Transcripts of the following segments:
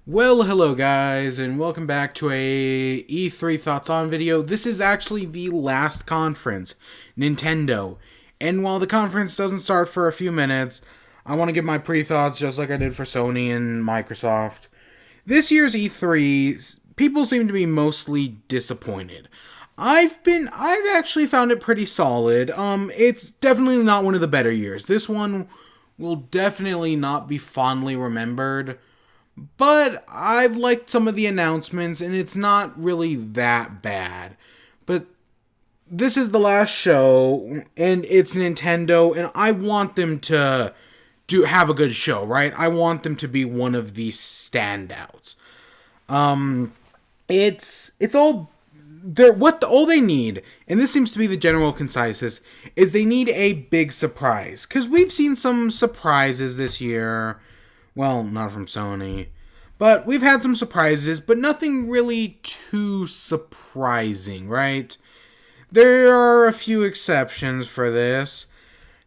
Well, hello guys, and welcome back to a E3 Thoughts On video. This is actually the last conference, Nintendo. And while the conference doesn't start for a few minutes, I want to give my pre-thoughts just like I did for Sony and Microsoft. This year's E3, people seem to be mostly disappointed. I've actually found it pretty solid. It's definitely not one of the better years. This one will definitely not be fondly remembered. But I've liked some of the announcements, and it's not really that bad. But this is the last show, and it's Nintendo, and I want them to have a good show, right? I want them to be one of the standouts. It's all all they need, and this seems to be the general consensus, is they need a big surprise. Because we've seen some surprises this year. Well, not from Sony. But we've had some surprises, but nothing really too surprising, right? There are a few exceptions for this.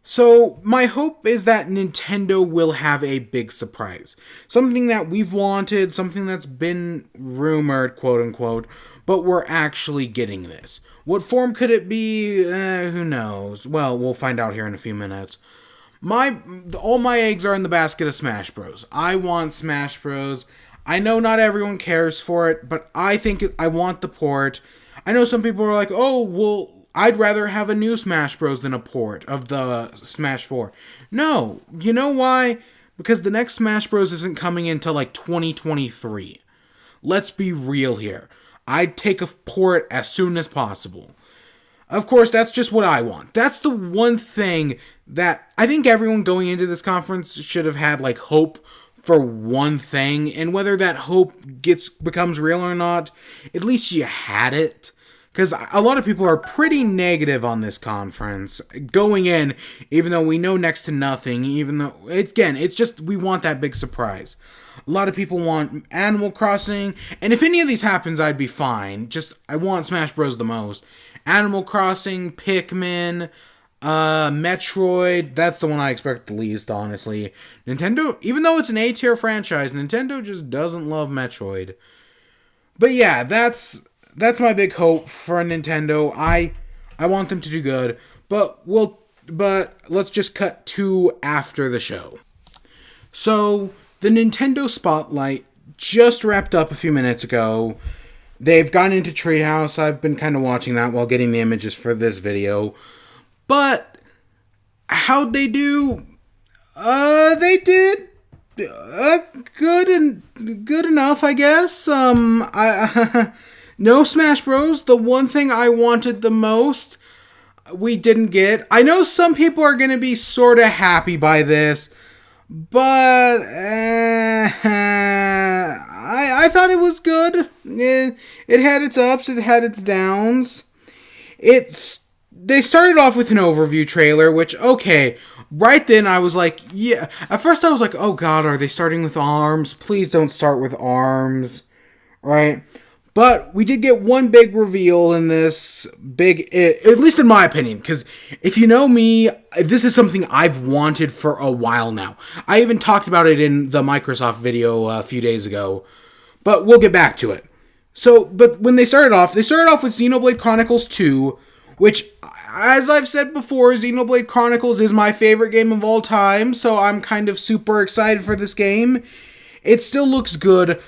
So, my hope is that Nintendo will have a big surprise. Something that we've wanted, something that's been rumored, quote-unquote, but we're actually getting this. What form could it be? Who knows? Well, we'll find out here in a few minutes. All my eggs are in the basket of Smash Bros. I want Smash Bros. I know not everyone cares for it, but I think I want the port. I know some people are like, oh, well, I'd rather have a new Smash Bros. Than a port of the Smash 4. No, you know why? Because the next Smash Bros. Isn't coming until like 2023. Let's be real here. I'd take a port as soon as possible. Of course, that's just what I want. That's the one thing that I think everyone going into this conference should have had, like, hope for one thing. And whether that hope becomes real or not, at least you had it. Because a lot of people are pretty negative on this conference going in, even though we know next to nothing, even though, again, it's just we want that big surprise. A lot of people want Animal Crossing, and if any of these happens, I'd be fine. Just, I want Smash Bros. The most. Animal Crossing, Pikmin, Metroid, that's the one I expect the least, honestly. Nintendo, even though it's an A-tier franchise, Nintendo just doesn't love Metroid. But yeah, that's my big hope for Nintendo. I want them to do good, but let's just cut to after the show. So, the Nintendo Spotlight just wrapped up a few minutes ago. They've gone into Treehouse. I've been kind of watching that while getting the images for this video. But how'd they do? They did good enough, I guess. No Smash Bros. The one thing I wanted the most, we didn't get. I know some people are going to be sort of happy by this, but I thought it was good. It had its ups, it had its downs. They started off with an overview trailer, which, okay, right then I was like, yeah. At first I was like, oh god, are they starting with ARMS? Please don't start with ARMS, right? But we did get one big reveal in this at least in my opinion, because if you know me, this is something I've wanted for a while now. I even talked about it in the Microsoft video a few days ago, but we'll get back to it. So, but when they started off with Xenoblade Chronicles 2, which, as I've said before, Xenoblade Chronicles is my favorite game of all time, so I'm kind of super excited for this game. It still looks good.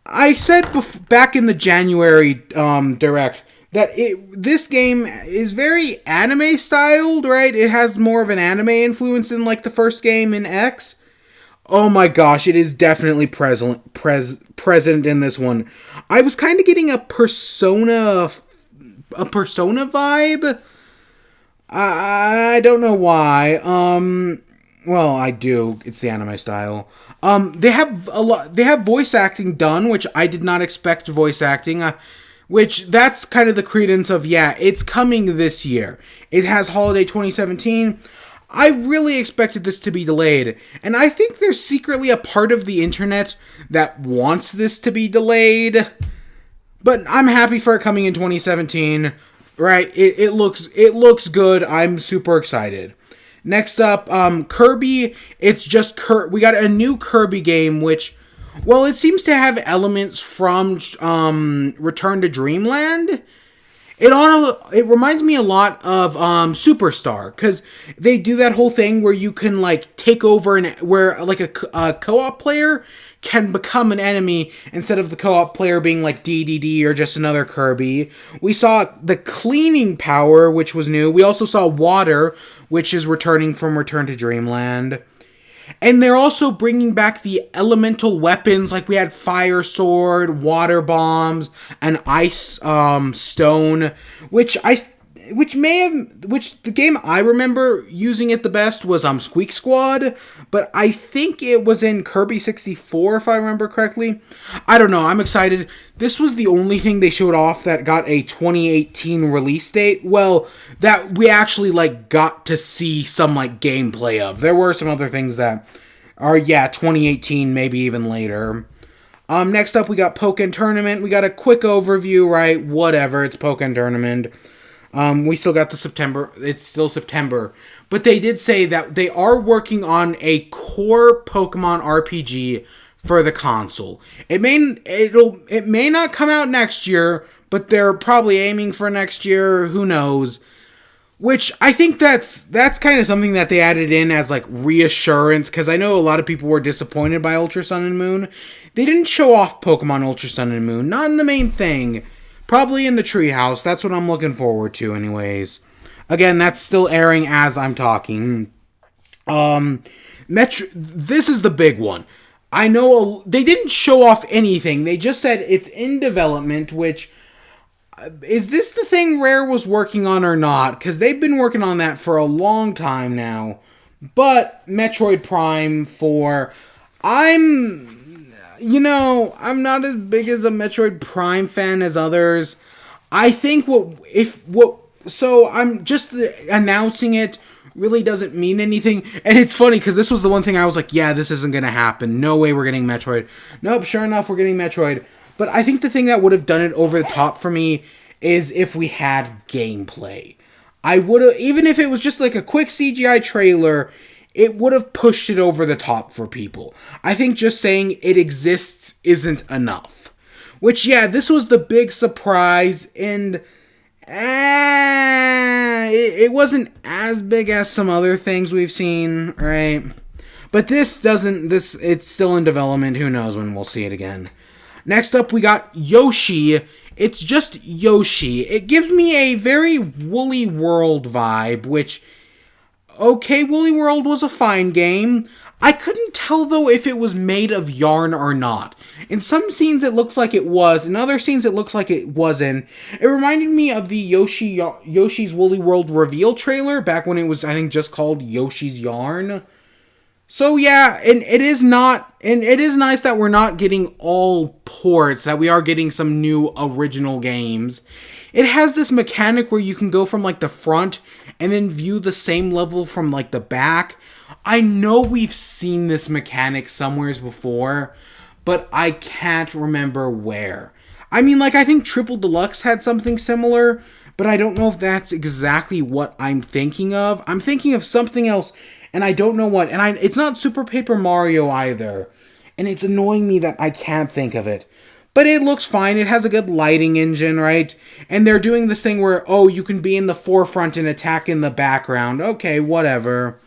I said back in the January Direct that this game is very anime styled, right? It has more of an anime influence than like the first game in X. Oh my gosh, it is definitely present in this one. I was kind of getting a Persona vibe. I don't know why. Well, I do. It's the anime style. They have voice acting done, which I did not expect voice acting. Which that's kind of the credence of, yeah, it's coming this year. It has holiday 2017. I really expected this to be delayed, and I think there's secretly a part of the internet that wants this to be delayed. But I'm happy for it coming in 2017. Right? It looks good. I'm super excited. Next up, Kirby. It's just we got a new Kirby game, which Well, it seems to have elements from Return to Dreamland. It reminds me a lot of Superstar, because they do that whole thing where you can like take over and where like a co-op player can become an enemy instead of the co-op player being like DDD or just another Kirby. We saw the cleaning power, which was new. We also saw water, which is returning from Return to Dreamland. And they're also bringing back the elemental weapons, like we had fire sword, water bombs, and ice stone, which the game I remember using it the best was Squeak Squad, but I think it was in Kirby 64 if I remember correctly. I don't know, I'm excited. This was the only thing they showed off that got a 2018 release date. Well, that we actually like got to see some like gameplay of. There were some other things that are 2018, maybe even later. Next up we got Pokken Tournament. We got a quick overview, right? Whatever, it's Pokken Tournament. We still got the September. It's still September. But they did say that they are working on a core Pokemon RPG for the console. It may not come out next year, but they're probably aiming for next year. Who knows? Which I think that's kind of something that they added in as like reassurance, because I know a lot of people were disappointed by Ultra Sun and Moon. They didn't show off Pokemon Ultra Sun and Moon. Not in the main thing. Probably in the Treehouse. That's what I'm looking forward to anyways. Again, that's still airing as I'm talking. This is the big one. I know they didn't show off anything. They just said it's in development, which... is this the thing Rare was working on or not? Because they've been working on that for a long time now. But Metroid Prime 4... I'm not as big as a Metroid Prime fan as others. I think so I'm just announcing it really doesn't mean anything. And it's funny because this was the one thing I was like, yeah, this isn't going to happen. No way we're getting Metroid. Nope, sure enough, we're getting Metroid. But I think the thing that would have done it over the top for me is if we had gameplay. I would have, even if it was just like a quick CGI trailer, it would have pushed it over the top for people. I think just saying it exists isn't enough. Which, yeah, this was the big surprise, and it wasn't as big as some other things we've seen, right? But it's still in development. Who knows when we'll see it again. Next up, we got Yoshi. It's just Yoshi. It gives me a very Woolly World vibe, which... okay, Woolly World was a fine game. I couldn't tell, though, if it was made of yarn or not. In some scenes, it looks like it was. In other scenes, it looks like it wasn't. It reminded me of the Yoshi's Woolly World reveal trailer, back when it was, I think, just called Yoshi's Yarn. So, yeah, and it is nice that we're not getting all ports, that we are getting some new original games. It has this mechanic where you can go from, like, the front and then view the same level from, like, the back. I know we've seen this mechanic somewheres before, but I can't remember where. I mean, like, I think Triple Deluxe had something similar, but I don't know if that's exactly what I'm thinking of. I'm thinking of something else, and I don't know what. And it's not Super Paper Mario either, and it's annoying me that I can't think of it. But it looks fine. It has a good lighting engine, right? And they're doing this thing where, oh, you can be in the forefront and attack in the background. Okay, whatever.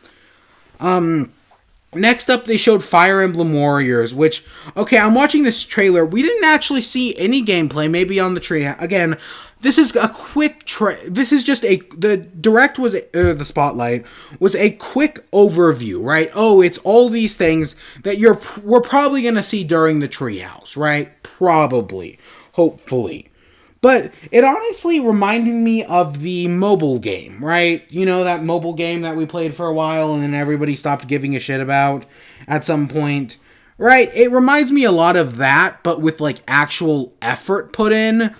Next up, they showed Fire Emblem Warriors, which, okay, I'm watching this trailer. We didn't actually see any gameplay, maybe on the tree. Again, this is a quick this is just the direct was, the spotlight was a quick overview, right? Oh, it's all these things that we're probably going to see during the Treehouse, right? Probably. Hopefully. But it honestly reminded me of the mobile game, right? You know, that mobile game that we played for a while and then everybody stopped giving a shit about at some point, right? It reminds me a lot of that, but with, like, actual effort put in.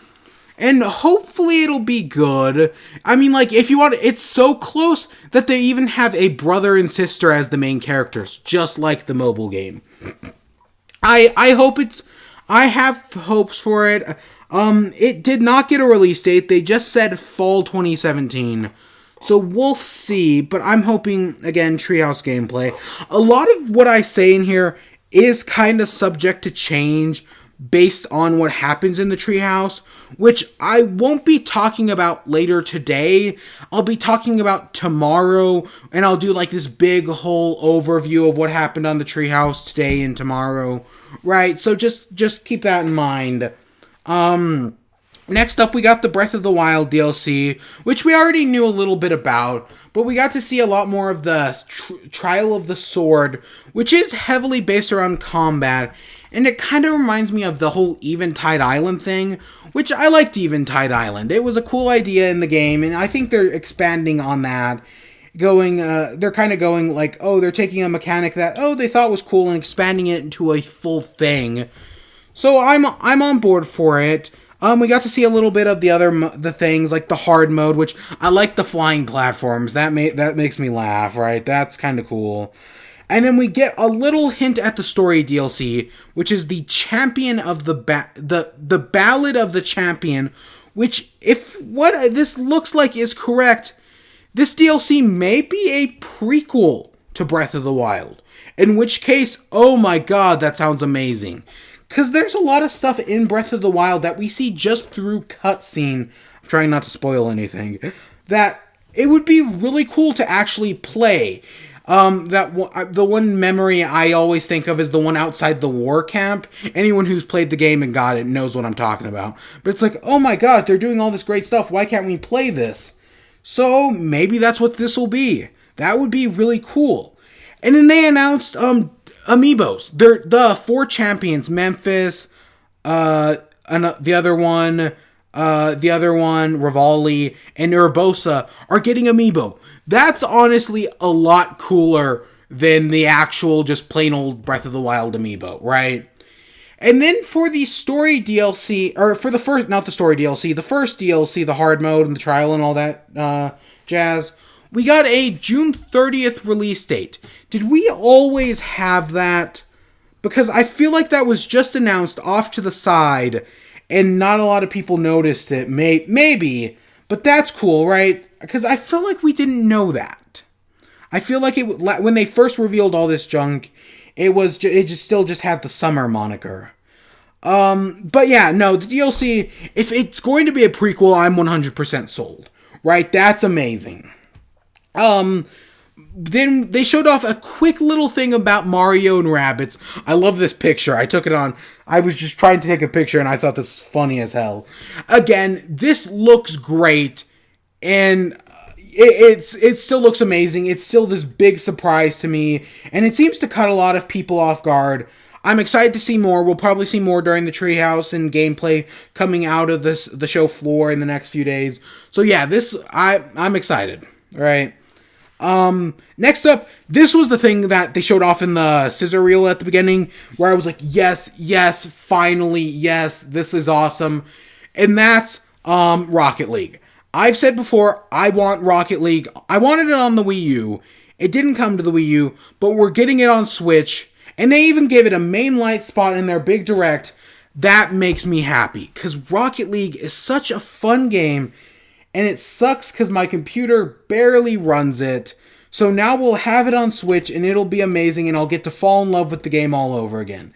And hopefully it'll be good. I mean, like, if you want, it's so close that they even have a brother and sister as the main characters, just like the mobile game. I have hopes for it. It did not get a release date. They just said fall 2017. So we'll see, but I'm hoping, again, Treehouse gameplay. A lot of what I say in here is kind of subject to change based on what happens in the treehouse, which I won't be talking about later today. I'll be talking about tomorrow, and I'll do like this big whole overview of what happened on the treehouse today and tomorrow, right? So just keep that in mind. Next up, we got the Breath of the Wild DLC, which we already knew a little bit about, but we got to see a lot more of the Trial of the Sword, which is heavily based around combat, and it kind of reminds me of the whole Eventide Island thing, which I liked Eventide Island. It was a cool idea in the game, and I think they're expanding on that. They're kind of going like, oh, they're taking a mechanic that, oh, they thought was cool and expanding it into a full thing. So I'm on board for it. We got to see a little bit of the things like the hard mode, which I like the flying platforms. That makes me laugh, right? That's kind of cool. And then we get a little hint at the story DLC, which is the champion of the Ballad of the Champion, which, if what this looks like is correct, this DLC may be a prequel to Breath of the Wild. In which case, oh my god, that sounds amazing. Because there's a lot of stuff in Breath of the Wild that we see just through cutscene. I'm trying not to spoil anything. That it would be really cool to actually play. The one memory I always think of is the one outside the war camp. Anyone who's played the game and got it knows what I'm talking about. But it's like, oh my god, they're doing all this great stuff. Why can't we play this? So maybe that's what this will be. That would be really cool. And then they announced amiibos. They're the 4 champions, Memphis, the other one, Rivali, and Urbosa are getting amiibo. That's honestly a lot cooler than the actual just plain old Breath of the Wild amiibo, right? And then for the story DLC, or for the first, not the story DLC, the first DLC, the hard mode and the trial and all that jazz, we got a June 30th release date. Did we always have that? Because I feel like that was just announced off to the side and not a lot of people noticed it. Maybe, but that's cool, right? Because I feel like we didn't know that. I feel like when they first revealed all this junk, it still just had the summer moniker. But yeah, no, the DLC, if it's going to be a prequel, I'm 100% sold, right? That's amazing. Then they showed off a quick little thing about Mario and Rabbids. I love this picture. I took it on. I was just trying to take a picture and I thought this was funny as hell. Again, this looks great and it still looks amazing. It's still this big surprise to me and it seems to cut a lot of people off guard. I'm excited to see more. We'll probably see more during the Treehouse and gameplay coming out of the show floor in the next few days. So yeah, I'm excited. All right. Next up, this was the thing that they showed off in the scissor reel at the beginning, where I was like, yes, finally, yes, this is awesome. And that's, Rocket League. I've said before, I want Rocket League. I wanted it on the Wii U. It didn't come to the Wii U, but we're getting it on Switch, and they even gave it a main light spot in their big direct. That makes me happy, because Rocket League is such a fun game, and it sucks because my computer barely runs it. So now we'll have it on Switch and it'll be amazing and I'll get to fall in love with the game all over again.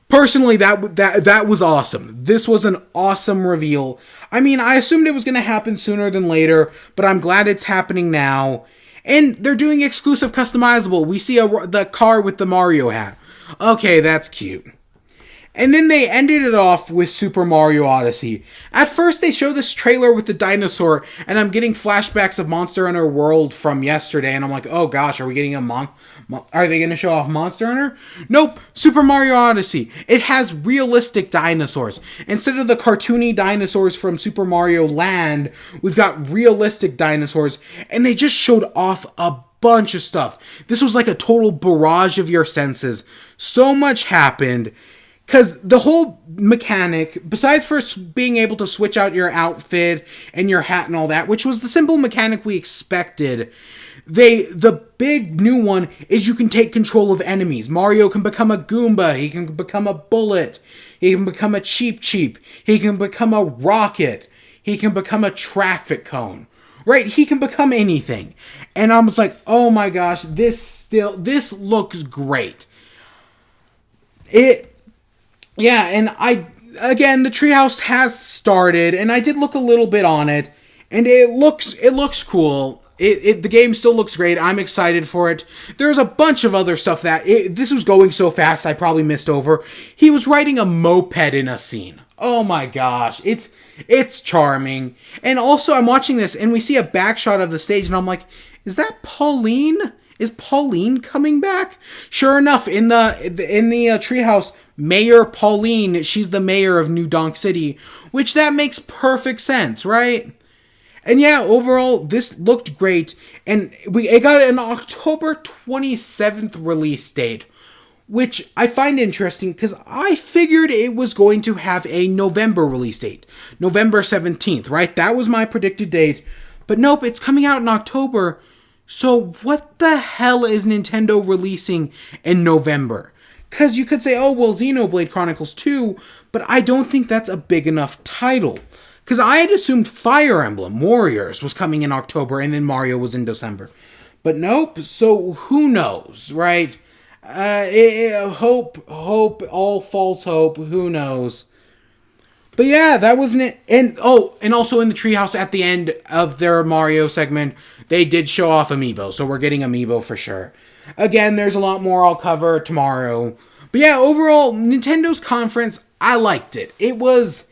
Personally, that was awesome. This was an awesome reveal. I mean, I assumed it was going to happen sooner than later, but I'm glad it's happening now. And they're doing exclusive customizable. We see the car with the Mario hat. Okay, that's cute. And then they ended it off with Super Mario Odyssey. At first, they show this trailer with the dinosaur, and I'm getting flashbacks of Monster Hunter World from yesterday, and I'm like, oh gosh, are we getting are they going to show off Monster Hunter? Nope, Super Mario Odyssey. It has realistic dinosaurs. Instead of the cartoony dinosaurs from Super Mario Land, we've got realistic dinosaurs, and they just showed off a bunch of stuff. This was like a total barrage of your senses. So much happened. Because the whole mechanic, besides first being able to switch out your outfit and your hat and all that, which was the simple mechanic we expected, the big new one is you can take control of enemies. Mario can become a Goomba, he can become a bullet, he can become a Cheep Cheep, he can become a rocket, he can become a traffic cone. Right? He can become anything. And I was like, oh my gosh, this looks great. it, yeah, and again, the Treehouse has started, and I did look a little bit on it, and it looks cool. The game still looks great. I'm excited for it. There's a bunch of other stuff that this was going so fast I probably missed over. He was riding a moped in a scene. Oh my gosh, it's charming. And also, I'm watching this and we see a back shot of the stage, and I'm like, is that Pauline? Is Pauline coming back? Sure enough, in the Treehouse, Mayor Pauline, she's the mayor of New Donk City, which that makes perfect sense, right? And yeah, overall, this looked great, and it got an October 27th release date, which I find interesting because I figured it was going to have a November release date, November 17th, right? That was my predicted date, but nope, it's coming out in October. So what the hell is Nintendo releasing in November? Because you could say, oh, well, Xenoblade Chronicles 2, but I don't think that's a big enough title. Because I had assumed Fire Emblem Warriors was coming in October and then Mario was in December. But nope, so who knows, right? Hope, all false hope, who knows. But yeah, that wasn't it. And also in the Treehouse at the end of their Mario segment, they did show off Amiibo, so we're getting Amiibo for sure. Again, there's a lot more I'll cover tomorrow. But yeah, overall, Nintendo's conference, I liked it. It was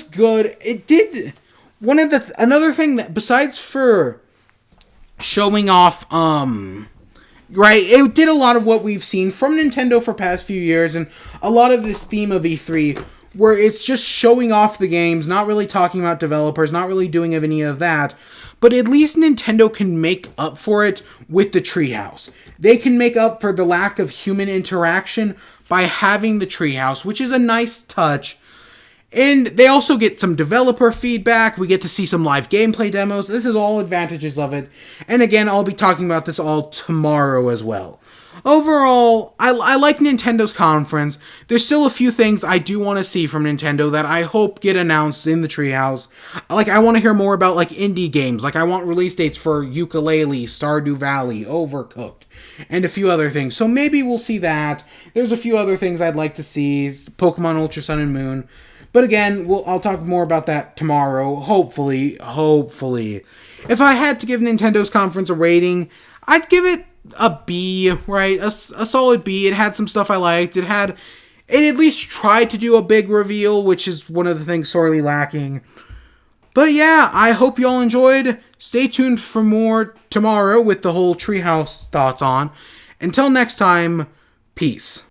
good. It did another thing that besides for showing off right, it did a lot of what we've seen from Nintendo for past few years, and a lot of this theme of E3 where it's just showing off the games, not really talking about developers, not really doing any of that. But at least Nintendo can make up for it with the Treehouse. They can make up for the lack of human interaction by having the Treehouse, which is a nice touch. And they also get some developer feedback. We get to see some live gameplay demos. This is all advantages of it. And again, I'll be talking about this all tomorrow as well. Overall, I like Nintendo's conference. There's still a few things I do want to see from Nintendo that I hope get announced in the Treehouse. Like, I want to hear more about, like, indie games. Like, I want release dates for Yooka-Laylee, Stardew Valley, Overcooked, and a few other things. So maybe we'll see that. There's a few other things I'd like to see. Pokemon Ultra Sun and Moon. But again, I'll talk more about that tomorrow, hopefully. If I had to give Nintendo's conference a rating, I'd give it a B, right? A solid B. It had some stuff I liked. It at least tried to do a big reveal, which is one of the things sorely lacking. But yeah, I hope you all enjoyed. Stay tuned for more tomorrow with the whole Treehouse thoughts on. Until next time, peace.